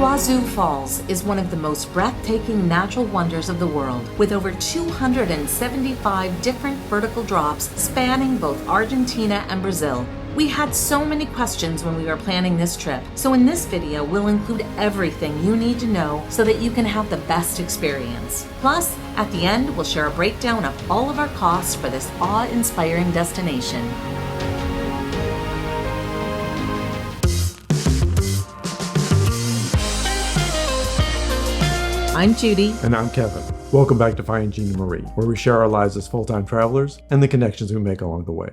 Iguazu Falls is one of the most breathtaking natural wonders of the world, with over 275 different vertical drops spanning both Argentina and Brazil. We had so many questions when we were planning this trip, so in this video we'll include everything you need to know so that you can have the best experience. Plus, at the end we'll share a breakdown of all of our costs for this awe-inspiring destination. I'm Judy. And I'm Kevin. Welcome back to Finding Gina Marie, where we share our lives as full-time travelers and the connections we make along the way.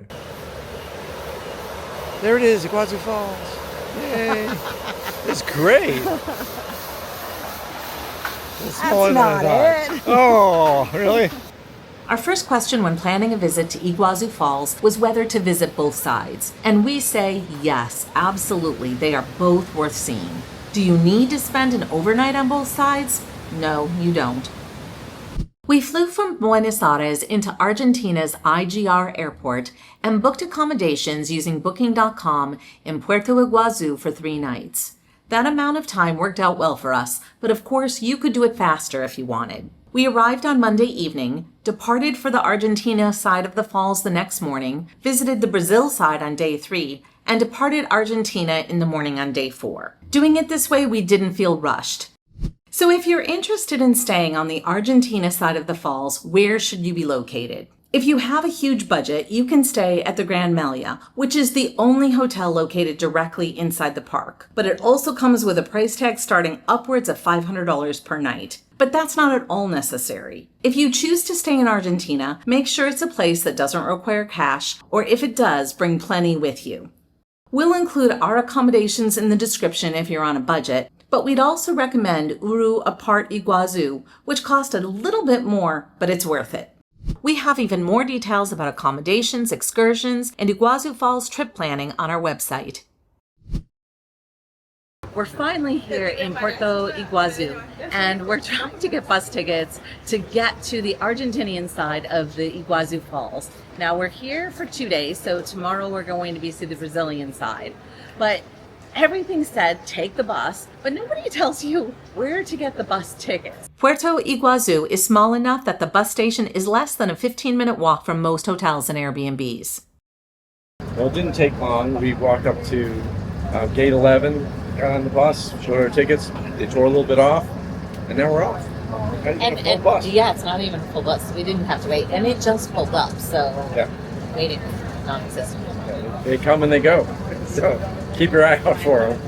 There it is, Iguazu Falls. Yay. It's great. It's smaller than I thought. Oh, really? Our first question when planning a visit to Iguazu Falls was whether to visit both sides. And we say yes, absolutely, they are both worth seeing. Do you need to spend an overnight on both sides? No, you don't. We flew from Buenos Aires into Argentina's IGR airport and booked accommodations using Booking.com in Puerto Iguazu for 3 nights. That amount of time worked out well for us, but of course you could do it faster if you wanted. We arrived on Monday evening, departed for the Argentina side of the falls the next morning, visited the Brazil side on day 3, and departed Argentina in the morning on day 4. Doing it this way, we didn't feel rushed. So if you're interested in staying on the Argentina side of the falls, where should you be located? If you have a huge budget, you can stay at the Grand Meliá, which is the only hotel located directly inside the park. But it also comes with a price tag starting upwards of $500 per night. But that's not at all necessary. If you choose to stay in Argentina, make sure it's a place that doesn't require cash, or if it does, bring plenty with you. We'll include our accommodations in the description if you're on a budget, but we'd also recommend Uru Apart Iguazu, which cost a little bit more, but it's worth it. We have even more details about accommodations, excursions, and Iguazu Falls trip planning on our website. We're finally here in Puerto Iguazu, and we're trying to get bus tickets to get to the Argentinian side of the Iguazu Falls. Now we're here for 2 days, so tomorrow we're going to be to the Brazilian side. But everything said take the bus, but nobody tells you where to get the bus tickets. Puerto Iguazu is small enough that the bus station is less than a 15-minute walk from most hotels and Airbnbs. Well, it didn't take long. We walked up to gate 11, got on the bus, showed our tickets. They tore a little bit off, and now we're off. And bus. Yeah, it's not even a full bus, so we didn't have to wait. And it just pulled up, so yeah. Waiting is non-existent. They come and they go. So keep your eye out for them.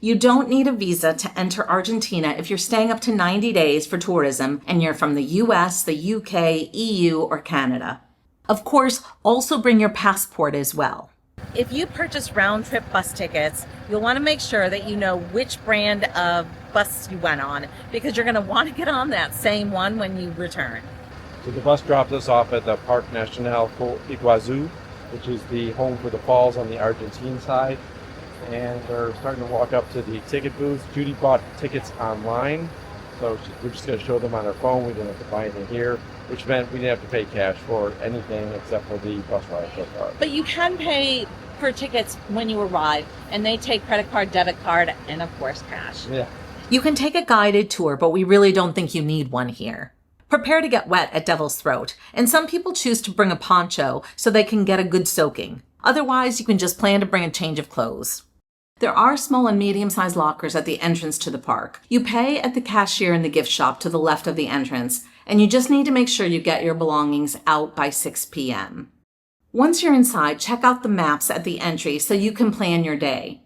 You don't need a visa to enter Argentina if you're staying up to 90 days for tourism and you're from the US, the UK, EU, or Canada. Of course, also bring your passport as well. If you purchase round-trip bus tickets, you'll want to make sure that you know which brand of bus you went on, because you're going to want to get on that same one when you return. So the bus dropped us off at the Parque Nacional Iguazu, which is the home for the falls on the Argentine side. And we're starting to walk up to the ticket booth. Judy bought tickets online, so we're just going to show them on our phone. We didn't have to buy anything here, which meant we didn't have to pay cash for anything except for the bus ride so far. But you can pay for tickets when you arrive, and they take credit card, debit card, and of course cash. Yeah. You can take a guided tour, but we really don't think you need one here. Prepare to get wet at Devil's Throat, and some people choose to bring a poncho so they can get a good soaking. Otherwise, you can just plan to bring a change of clothes. There are small and medium-sized lockers at the entrance to the park. You pay at the cashier in the gift shop to the left of the entrance, and you just need to make sure you get your belongings out by 6 p.m. Once you're inside, check out the maps at the entry so you can plan your day.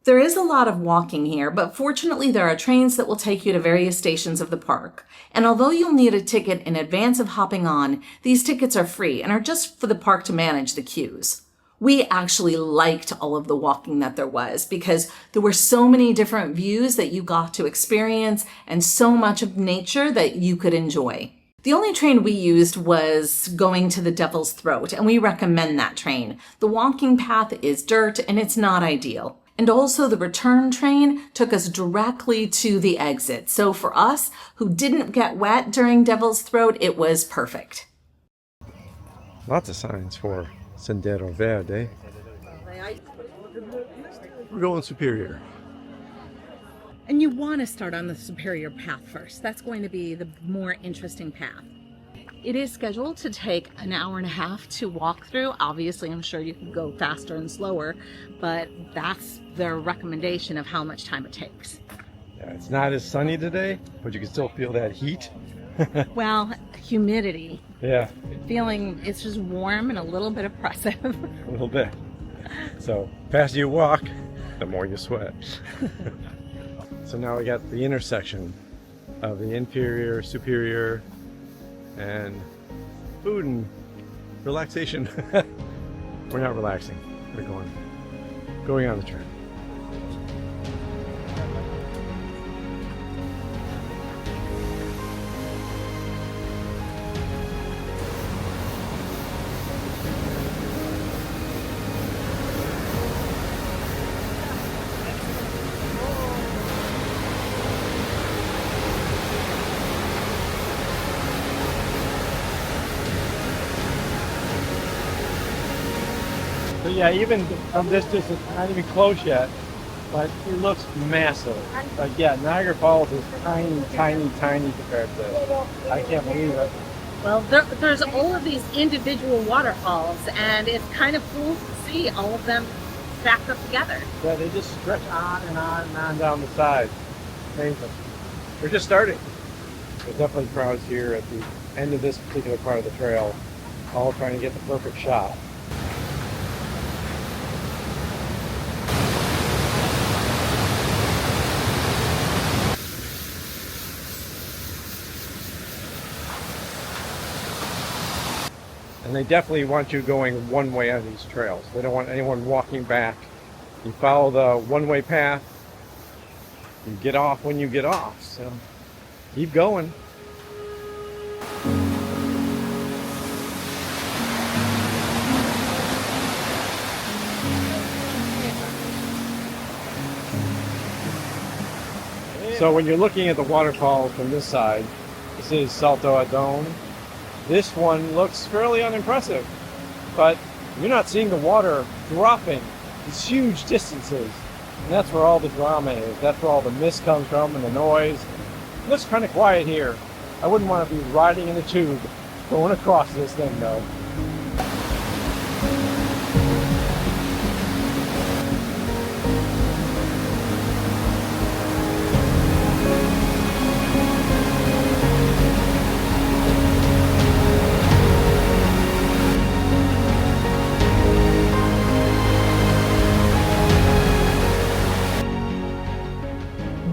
There is a lot of walking here, but fortunately there are trains that will take you to various stations of the park. And although you'll need a ticket in advance of hopping on, these tickets are free and are just for the park to manage the queues. We actually liked all of the walking that there was because there were so many different views that you got to experience and so much of nature that you could enjoy. The only train we used was going to the Devil's Throat, and we recommend that train. The walking path is dirt and it's not ideal. And also the return train took us directly to the exit. So for us who didn't get wet during Devil's Throat, it was perfect. Lots of signs for Sendero Verde. We're going Superior. And you want to start on the superior path first. That's going to be the more interesting path. It is scheduled to take an hour and a half to walk through. Obviously, I'm sure you can go faster and slower, but that's their recommendation of how much time it takes. Yeah, it's not as sunny today, but you can still feel that heat. Well, humidity. Yeah, Feeling it's just warm and a little bit oppressive. a little bit. So, faster you walk, the more you sweat. So now we got the intersection of the inferior, superior, and food and relaxation. We're not relaxing. We're going on the trail. So yeah, even from this distance, not even close yet, but it looks massive. Like yeah, Niagara Falls is tiny, tiny, tiny compared to this. I can't believe it. Well, there's all of these individual waterfalls, and it's kind of cool to see all of them stacked up together. Yeah, they just stretch on and on and on down the side. Amazing. We're just starting. There's definitely crowds here at the end of this particular part of the trail, all trying to get the perfect shot. And they definitely want you going one way on these trails. They don't want anyone walking back. You follow the one-way path. You get off when you get off. So keep going. So when you're looking at the waterfall from this side, this is Salto Adón. This one looks fairly unimpressive, but you're not seeing the water dropping these huge distances. And that's where all the drama is. That's where all the mist comes from and the noise. It looks kind of quiet here. I wouldn't want to be riding in a tube going across this thing though.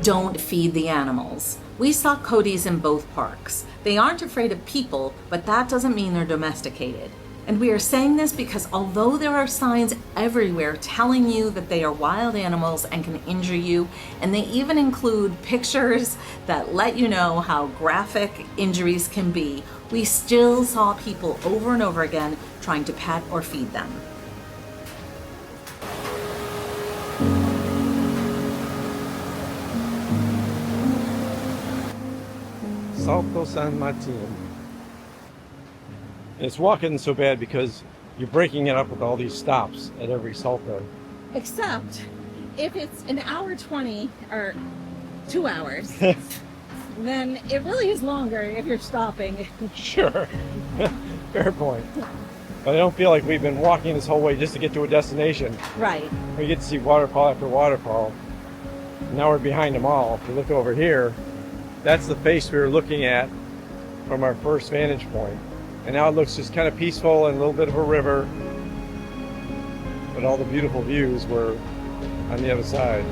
Don't feed the animals. We saw coyotes in both parks. They aren't afraid of people, but that doesn't mean they're domesticated. And we are saying this because although there are signs everywhere telling you that they are wild animals and can injure you, and they even include pictures that let you know how graphic injuries can be, we still saw people over and over again trying to pet or feed them. Salto San Martin. It's walking so bad because you're breaking it up with all these stops at every salto. Except if it's an hour 20 or 2 hours, then it really is longer if you're stopping. Sure. Fair point. But I don't feel like we've been walking this whole way just to get to a destination. Right. We get to see waterfall after waterfall. Now we're behind them all. If you look over here, that's the face we were looking at from our first vantage point. And now it looks just kind of peaceful and a little bit of a river. But all the beautiful views were on the other side.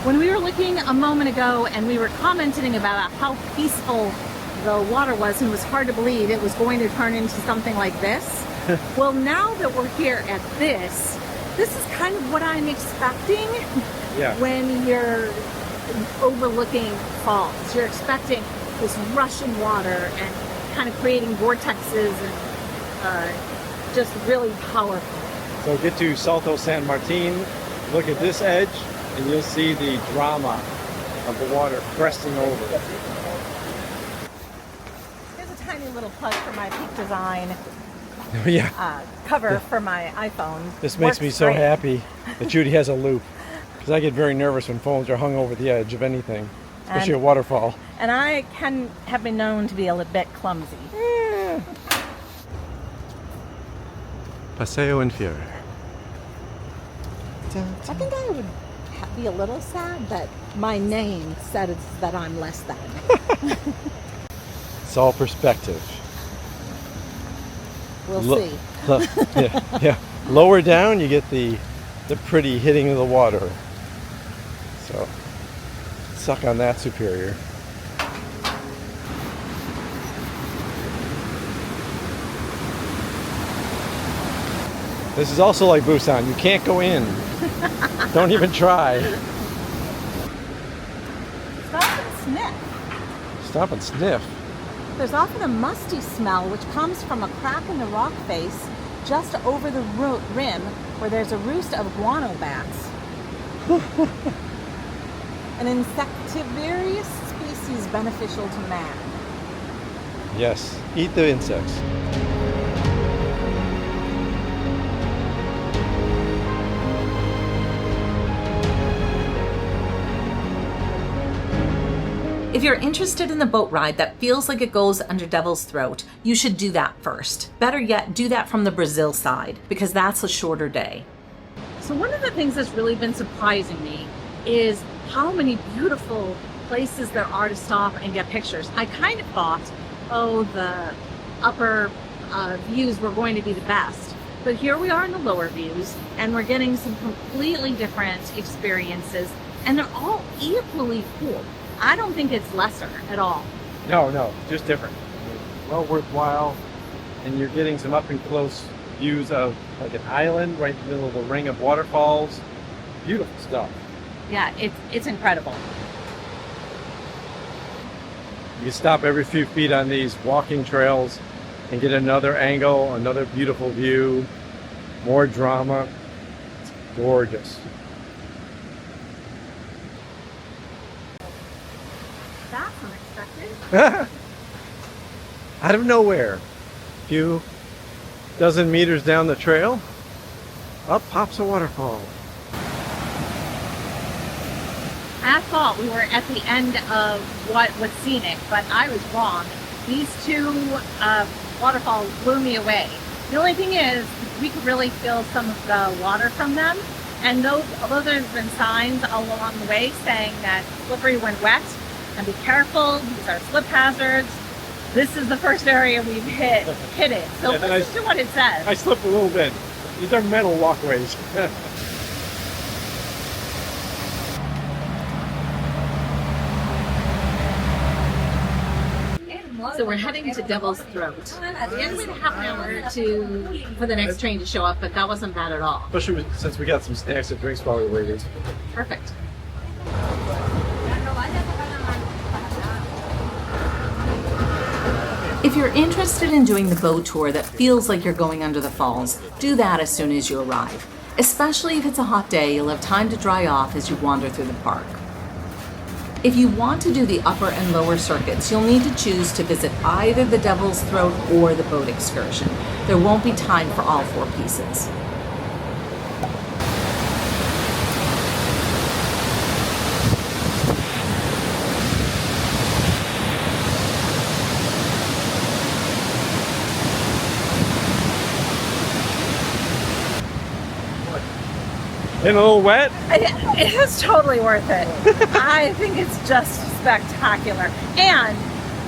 When we were looking a moment ago and we were commenting about how peaceful the water was, and it was hard to believe it was going to turn into something like this. Well, now that we're here at this is kind of what I'm expecting. Yeah. When you're overlooking falls. You're expecting this rushing water and kind of creating vortexes and just really powerful. So get to Salto San Martin, look at this edge, and you'll see the drama of the water cresting over. Here's a tiny little plug for my Peak Design Yeah, cover for my iPhone. this makes Works me so great. happy that Judy has a loop, because I get very nervous when phones are hung over the edge of anything, especially a waterfall. And I have been known to be a little bit clumsy. Paseo Inferior. I think I would be a little sad that my name says that I'm less than. It's all perspective. We'll Lo- see. Yeah. Lower down, you get the pretty hitting of the water. So, suck on that, Superior. This is also like Busan. You can't go in. Don't even try. Stop and sniff. Stop and sniff. There's often a musty smell which comes from a crack in the rock face just over the rim where there's a roost of guano bats. An insectivorous species beneficial to man. Yes, eat the insects. If you're interested in the boat ride that feels like it goes under Devil's Throat, you should do that first. Better yet, do that from the Brazil side, because that's a shorter day. So one of the things that's really been surprising me is how many beautiful places there are to stop and get pictures. I kind of thought, oh, the upper views were going to be the best. But here we are in the lower views, and we're getting some completely different experiences, and they're all equally cool. I don't think it's lesser at all. No, just different. Well worthwhile, and you're getting some up and close views of like an island right in the middle of a ring of waterfalls. Beautiful stuff. Yeah, it's incredible. You can stop every few feet on these walking trails and get another angle, another beautiful view, more drama. It's gorgeous. That's unexpected. Out of nowhere, a few dozen meters down the trail, up pops a waterfall. I thought we were at the end of what was scenic, but I was wrong. These two waterfalls blew me away. The only thing is, we could really feel some of the water from them. And although there's been signs all along the way saying that slippery when wet, and be careful, these are slip hazards, this is the first area we've hit it. So listen to what it says. I slipped a little bit. These are metal walkways. So we're heading to Devil's Throat. At the end, we had half an hour for the next train to show up, but that wasn't bad at all. Especially since we got some snacks and drinks while we waited. Perfect. If you're interested in doing the boat tour that feels like you're going under the falls, do that as soon as you arrive. Especially if it's a hot day, you'll have time to dry off as you wander through the park. If you want to do the upper and lower circuits, you'll need to choose to visit either the Devil's Throat or the boat excursion. There won't be time for all four pieces. Getting a little wet? It is totally worth it. I think it's just spectacular. And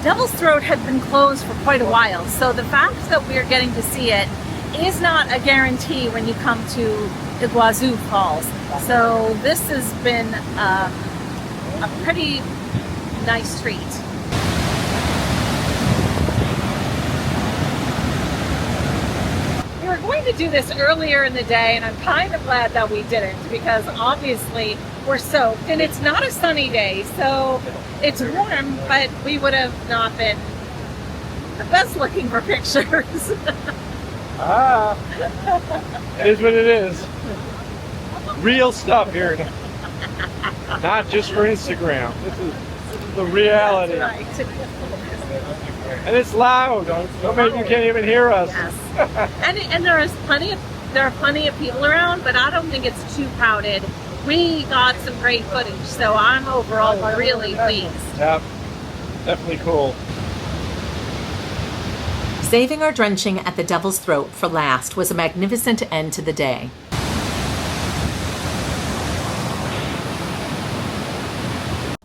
Devil's Throat had been closed for quite a while, so the fact that we're getting to see it is not a guarantee when you come to Iguazu Falls. So this has been a pretty nice treat. We were going to do this earlier in the day, and I'm kind of glad that we didn't, because obviously we're soaked, and it's not a sunny day, so it's warm, but we would have not been the best looking for pictures. Ah, it is what it is. Real stuff here. Not just for Instagram. This is the reality. That's right. And it's loud. So maybe you can't even hear us. Yes. And there are plenty of people around, but I don't think it's too crowded. We got some great footage, so I'm overall really pleased. Yep. Definitely cool. Saving our drenching at the Devil's Throat for last was a magnificent end to the day.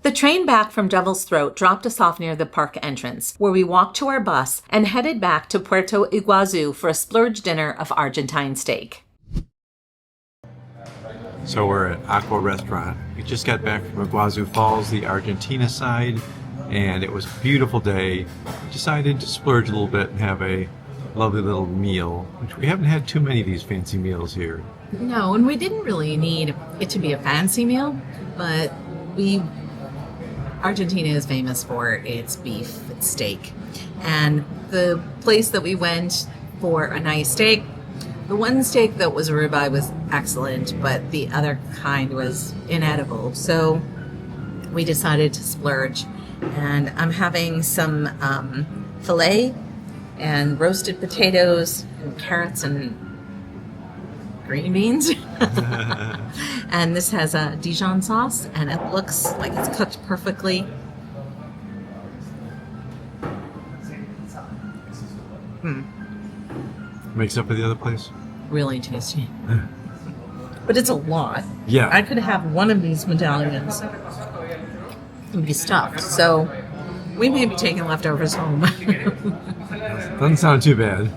The train back from Devil's Throat dropped us off near the park entrance, where we walked to our bus and headed back to Puerto Iguazu for a splurge dinner of Argentine steak. So we're at Aqua Restaurant. We just got back from Iguazu Falls, the Argentina side, and it was a beautiful day. We decided to splurge a little bit and have a lovely little meal, which we haven't had too many of these fancy meals here. No, and we didn't really need it to be a fancy meal, but Argentina is famous for its beef, its steak. And the place that we went for a nice steak, the one steak that was a ribeye was excellent, but the other kind was inedible. So we decided to splurge. And I'm having some filet and roasted potatoes and carrots and green beans. And this has a Dijon sauce, and it looks like it's cooked perfectly. Makes up for the other place? Really tasty. But it's a lot. Yeah. I could have one of these medallions and be stuffed. So we may be taking leftovers home. Doesn't sound too bad.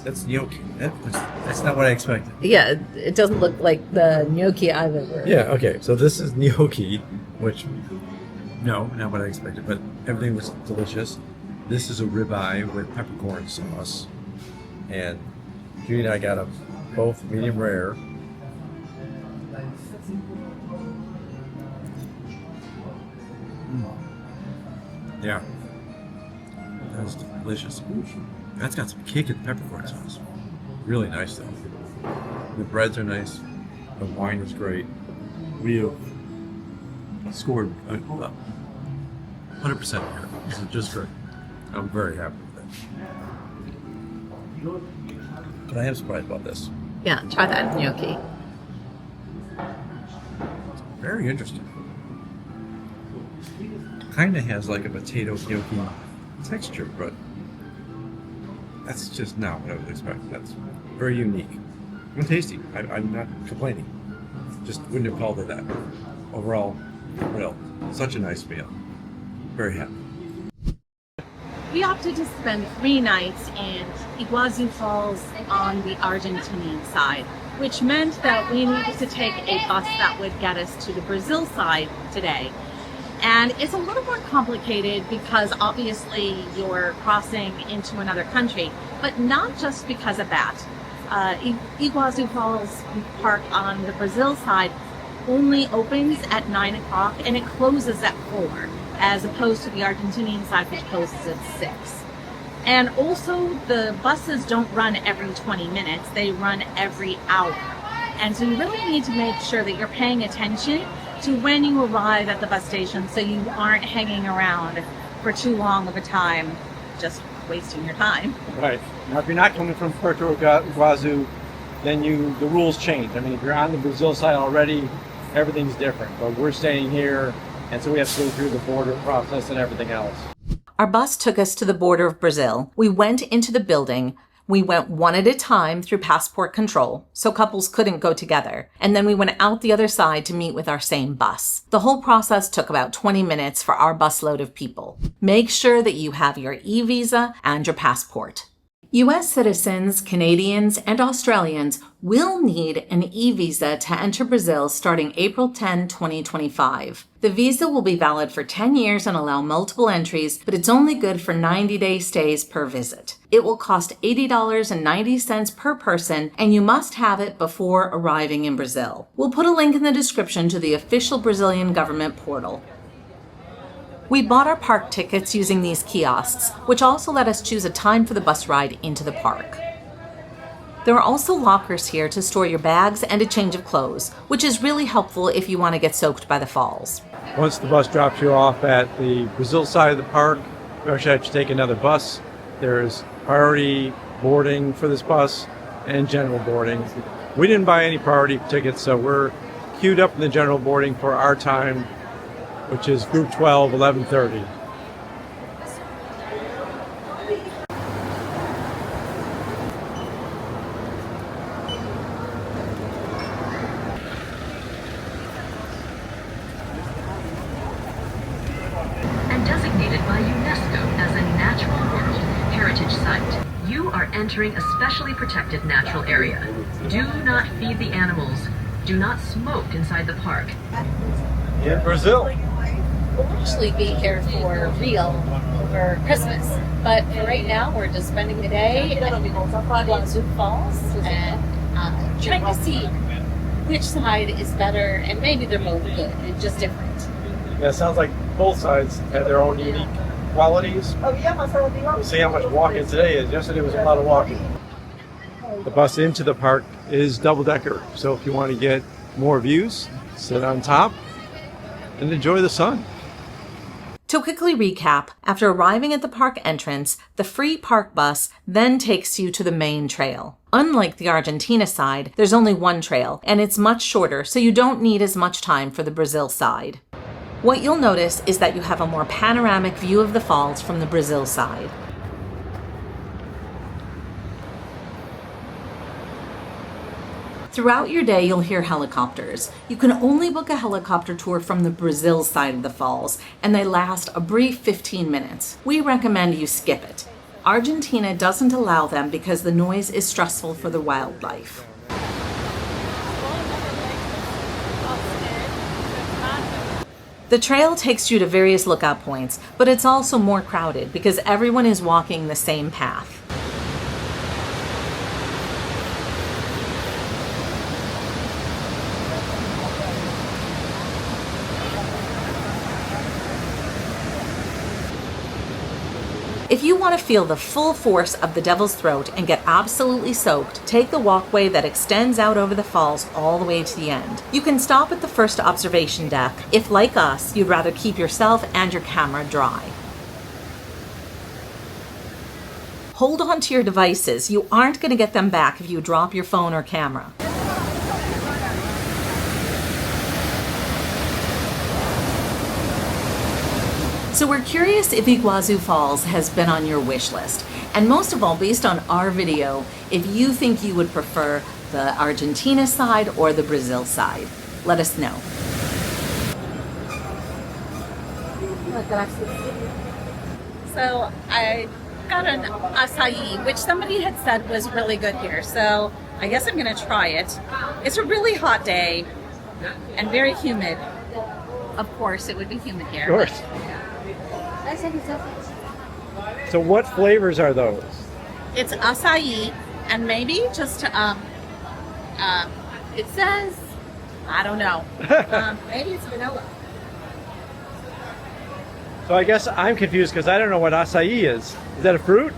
That's gnocchi. That's not what I expected. Yeah, it doesn't look like the gnocchi I've ever. Yeah, okay. So this is gnocchi, which, no, not what I expected, but everything was delicious. This is a ribeye with peppercorn sauce. And Judy and I got them both medium rare. Yeah. That was delicious. That's got some kick in the peppercorn sauce. Really nice though. The breads are nice. The wine is great. We have scored 100% here. This is just great. I'm very happy with it. But I am surprised about this. Yeah, try that gnocchi. Very interesting. Kind of has like a potato gnocchi texture, but that's just not what I would expect. That's very unique and tasty. I'm not complaining. Just wouldn't have called it that. Overall, well, such a nice meal. Very happy. We opted to spend 3 nights in Iguazu Falls on the Argentinian side, which meant that we needed to take a bus that would get us to the Brazil side today. And it's a little more complicated because obviously you're crossing into another country, but not just because of that. Iguazu Falls Park on the Brazil side only opens at 9 o'clock and it closes at 4, as opposed to the Argentinian side, which closes at 6. And also the buses don't run every 20 minutes, they run every hour. And so you really need to make sure that you're paying attention to when you arrive at the bus station so you aren't hanging around for too long of a time, just wasting your time. Right. Now, if you're not coming from Puerto Iguazu, then the rules change. I mean, if you're on the Brazil side already, everything's different. But we're staying here, and so we have to go through the border process and everything else. Our bus took us to the border of Brazil. We went into the building. We went one at a time through passport control, so couples couldn't go together. And then we went out the other side to meet with our same bus. The whole process took about 20 minutes for our busload of people. Make sure that you have your e-visa and your passport. U.S. citizens, Canadians, and Australians will need an e-visa to enter Brazil starting April 10, 2025. The visa will be valid for 10 years and allow multiple entries, but it's only good for 90-day stays per visit. It will cost $80.90 per person, and you must have it before arriving in Brazil. We'll put a link in the description to the official Brazilian government portal. We bought our park tickets using these kiosks, which also let us choose a time for the bus ride into the park. There are also lockers here to store your bags and a change of clothes, which is really helpful if you want to get soaked by the falls. Once the bus drops you off at the Brazil side of the park, you actually have to take another bus. There's priority boarding for this bus and general boarding. We didn't buy any priority tickets, so we're queued up in the general boarding for our time, which is group 12, 11:30. And designated by UNESCO as a Natural World Heritage Site. You are entering a specially protected natural area. Do not feed the animals. Do not smoke inside the park. In Brazil. We'll actually be here for real over Christmas. But for right now, we're just spending the day at Iguazu Falls and trying to see which side is better. And maybe they're both good and just different. Yeah, it sounds like both sides have their own unique qualities. We'll see how much walking today is. Yesterday was a lot of walking. The bus into the park is double-decker, so if you want to get more views, sit on top and enjoy the sun. To quickly recap, after arriving at the park entrance, the free park bus then takes you to the main trail. Unlike the Argentina side, there's only one trail, and it's much shorter, so you don't need as much time for the Brazil side. What you'll notice is that you have a more panoramic view of the falls from the Brazil side. Throughout your day, you'll hear helicopters. You can only book a helicopter tour from the Brazil side of the falls, and they last a brief 15 minutes. We recommend you skip it. Argentina doesn't allow them because the noise is stressful for the wildlife. The trail takes you to various lookout points, but it's also more crowded because everyone is walking the same path. If you want to feel the full force of the Devil's Throat and get absolutely soaked, take the walkway that extends out over the falls all the way to the end. You can stop at the first observation deck if, like us, you'd rather keep yourself and your camera dry. Hold on to your devices. You aren't going to get them back if you drop your phone or camera. So we're curious if Iguazu Falls has been on your wish list. And most of all, based on our video, if you think you would prefer the Argentina side or the Brazil side. Let us know. So I got an acai, which somebody had said was really good here. So I guess I'm going to try it. It's a really hot day and very humid. Of course, it would be humid here. Of course. So what flavors are those? It's acai and maybe just it says, I don't know. Maybe it's vanilla. So I guess I'm confused because I don't know what acai is. Is that a fruit?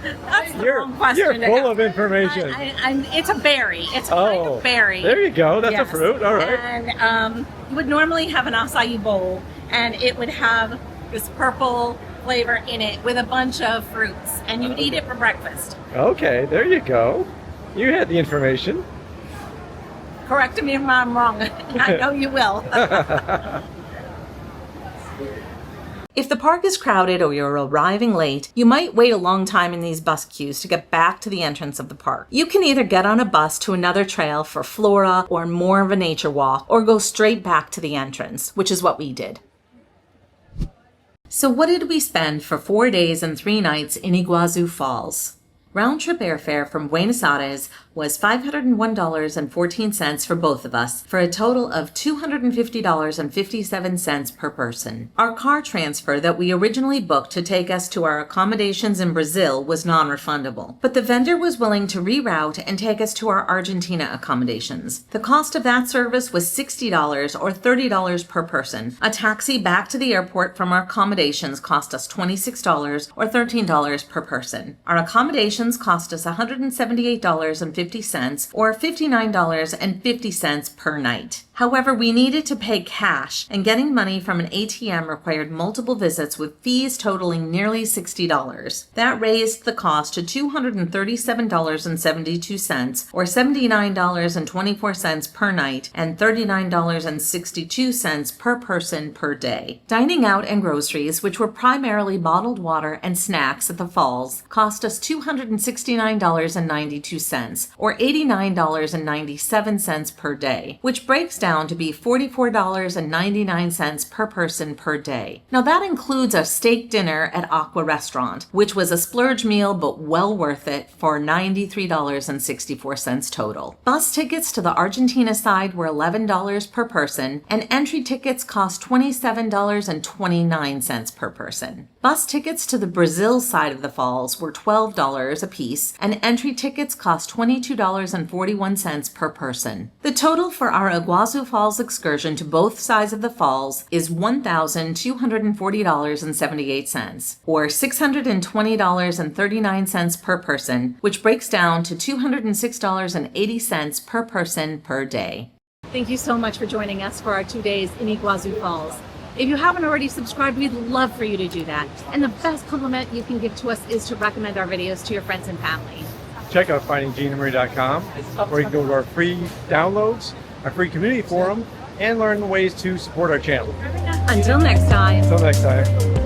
That's the wrong question. You're full of information. It's a berry. It's a kind of berry. There you go. That's Yes. a fruit. All right. And you would normally have an acai bowl, and it would have this purple flavor in it with a bunch of fruits, and you'd eat it for breakfast. Okay, there you go. You had the information. Correct me if I'm wrong. I know you will. If the park is crowded or you're arriving late, you might wait a long time in these bus queues to get back to the entrance of the park. You can either get on a bus to another trail for flora or more of a nature walk, or go straight back to the entrance, which is what we did. So what did we spend for 4 days and 3 nights in Iguazu Falls? Round-trip airfare from Buenos Aires was $501.14 for both of us, for a total of $250.57 per person. Our car transfer that we originally booked to take us to our accommodations in Brazil was non-refundable, but the vendor was willing to reroute and take us to our Argentina accommodations. The cost of that service was $60 or $30 per person. A taxi back to the airport from our accommodations cost us $26 or $13 per person. Our accommodations cost us $178.50 or $59.50 per night. However, we needed to pay cash, and getting money from an ATM required multiple visits with fees totaling nearly $60. That raised the cost to $237.72 or $79.24 per night and $39.62 per person per day. Dining out and groceries, which were primarily bottled water and snacks at the falls, cost us $269.92 or $89.97 per day, which breaks down to be $44.99 per person per day. Now that includes a steak dinner at Aqua Restaurant, which was a splurge meal but well worth it for $93.64 total. Bus tickets to the Argentina side were $11 per person, and entry tickets cost $27.29 per person. Bus tickets to the Brazil side of the falls were $12 a piece, and entry tickets cost $22.41 per person. The total for our Iguazu Falls excursion to both sides of the falls is $1,240.78, or $620.39 per person, which breaks down to $206.80 per person per day. Thank you so much for joining us for our 2 days in Iguazu Falls. If you haven't already subscribed, we'd love for you to do that. And the best compliment you can give to us is to recommend our videos to your friends and family. Check out findingginaMarie.com, where you can go to our free downloads, our free community forum, and learn the ways to support our channel. Until next time. Until next time.